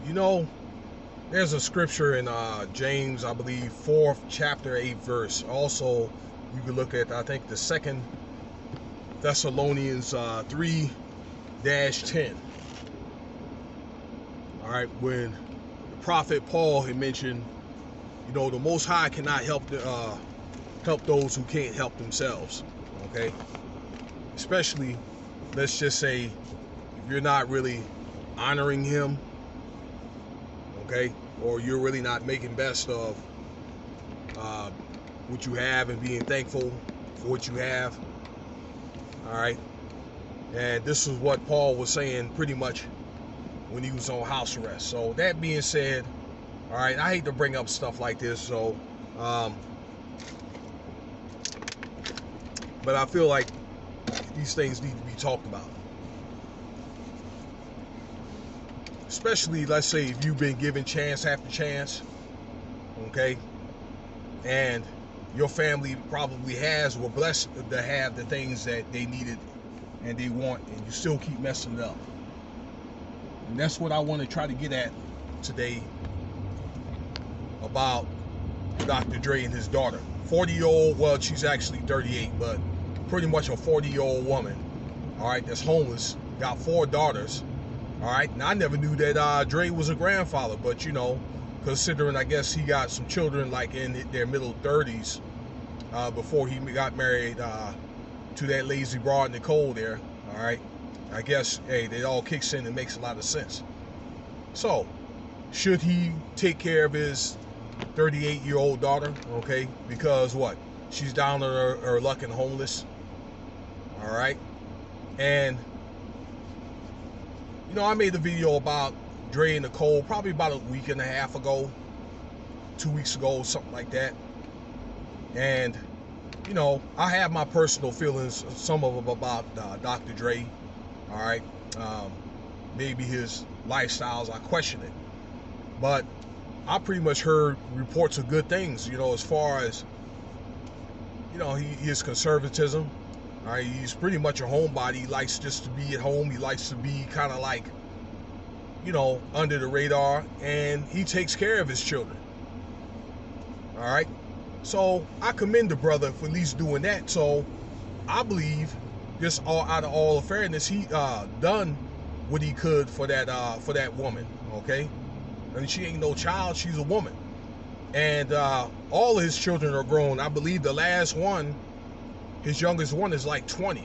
You know, there's a scripture in James, I believe, 4th chapter, 8th verse. Also, you can look at, I think, the 2nd Thessalonians 3-10. All right, when the prophet Paul had mentioned, the Most High cannot help those who can't help themselves. Okay, especially, let's just say, if you're not really honoring Him, okay, or you're really not making best of what you have and being thankful for what you have. All right, and this is what Paul was saying pretty much when he was on house arrest. So that being said, all right, I hate to bring up stuff like this, so but I feel like these things need to be talked about. Especially, let's say, if you've been given chance after chance, okay, and your family probably were blessed to have the things that they needed and they want, and you still keep messing it up. And that's what I want to try to get at today about Dr. Dre and his daughter. 40-year-old, well, she's actually 38, but pretty much a 40-year-old woman, all right, that's homeless, got 4 daughters, all right. And I never knew that Dre was a grandfather, but, considering, I guess, he got some children like in their middle 30s before he got married to that lazy broad Nicole there, all right. I guess, hey, it all kicks in and makes a lot of sense. So, should he take care of his 38-year-old daughter, okay? Because what? She's down on her luck and homeless, all right? And, I made a video about Dre and Nicole probably about a week and a half ago, 2 weeks ago, something like that. And, I have my personal feelings, some of them about Dr. Dre, all right? Maybe his lifestyles, I question it. But I pretty much heard reports of good things, as far as, his conservatism. All right, he's pretty much a homebody. He likes just to be at home. He likes to be kind of like, under the radar, and he takes care of his children. All right, so I commend the brother for at least doing that. So I believe, just out of all fairness, he done what he could for that woman. Okay, I mean, she ain't no child; she's a woman, and all of his children are grown. I believe the last one, his youngest one, is like 20.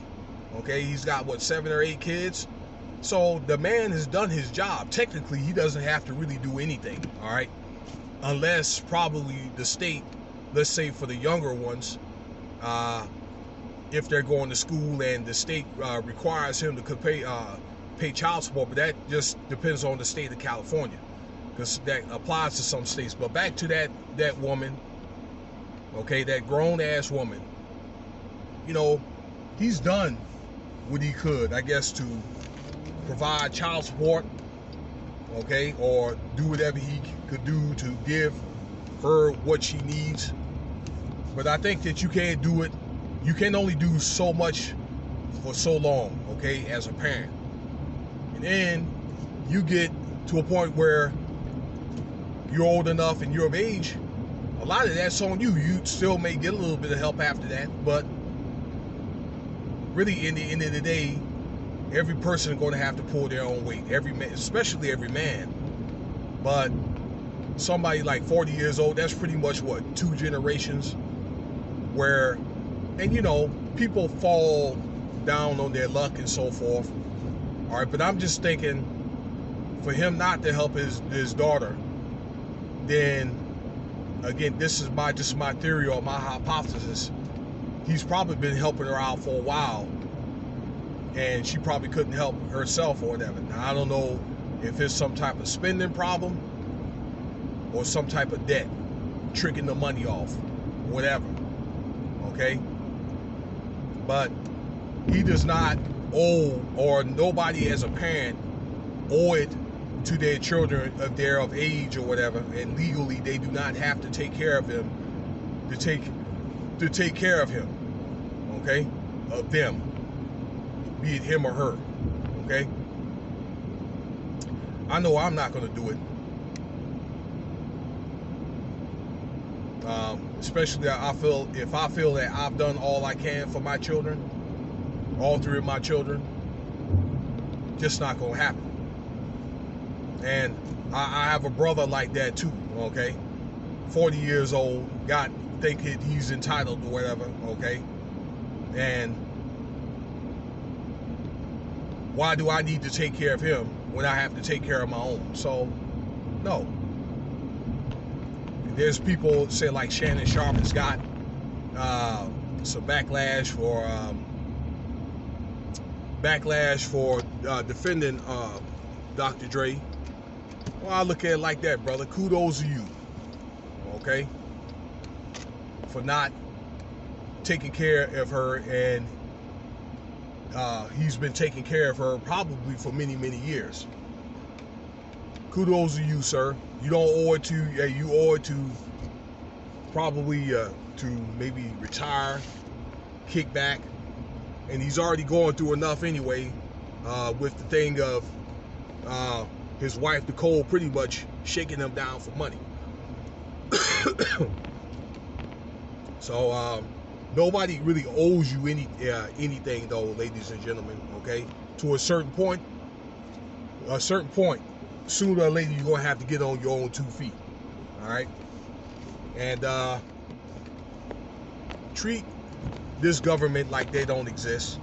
Okay, he's got 7 or 8 kids. So the man has done his job. Technically, he doesn't have to really do anything. All right, unless probably the state, let's say for the younger ones, if they're going to school and the state requires him to pay child support, but that just depends on the state of California, because that applies to some states. But back to that woman, okay, that grown-ass woman, he's done what he could, I guess, to provide child support, okay, or do whatever he could do to give her what she needs. But I think that you can't do it. You can only do so much for so long, okay, as a parent. And then you get to a point where you're old enough and you're of age. A lot of that's on you. You still may get a little bit of help after that, but really, in the end of the day, every person is going to have to pull their own weight. Every man, especially every man. But somebody like 40 years old, that's pretty much 2 generations where, and people fall down on their luck and so forth. All right, but I'm just thinking, for him not to help his daughter, then again, this is my theory or my hypothesis. He's probably been helping her out for a while, and she probably couldn't help herself or whatever. Now, I don't know if it's some type of spending problem or some type of debt, tricking the money off, whatever, okay? But he does not owe, or nobody as a parent owe it to their children if they're of age or whatever, and legally they do not have to take care of him, to take care of him, okay, of them, be it him or her, okay? I know I'm not going to do it. Especially if I feel that I've done all I can for my children, all three of my children, just not gonna happen. And I have a brother like that too, okay? 40 years old, think he's entitled or whatever, okay? And why do I need to take care of him when I have to take care of my own? So, no. There's people say like Shannon Sharp has got some backlash for defending Dr. Dre. Well, I look at it like that, brother. Kudos to you, okay, for not taking care of her, and he's been taking care of her probably for many, many years. Kudos to you, sir. You don't owe it to, you owe it to probably to maybe retire, kick back, and he's already going through enough anyway with the thing of his wife Nicole pretty much shaking him down for money. So nobody really owes you anything though, ladies and gentlemen, okay? To a certain point, sooner or later you're gonna have to get on your own 2 feet. All right, and treat this government like they don't exist,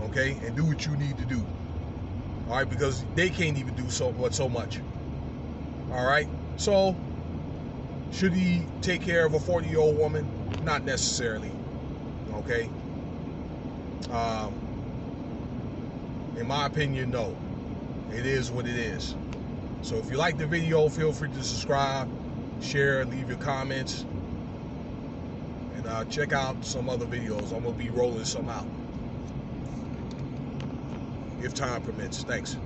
okay? And do what you need to do, all right? Because they can't even do so much. All right, so should he take care of a 40-year-old woman? Not necessarily, okay? In my opinion, no. It is what it is. So if you like the video, feel free to subscribe, share, leave your comments, and check out some other videos. I'm gonna be rolling some out if time permits. Thanks.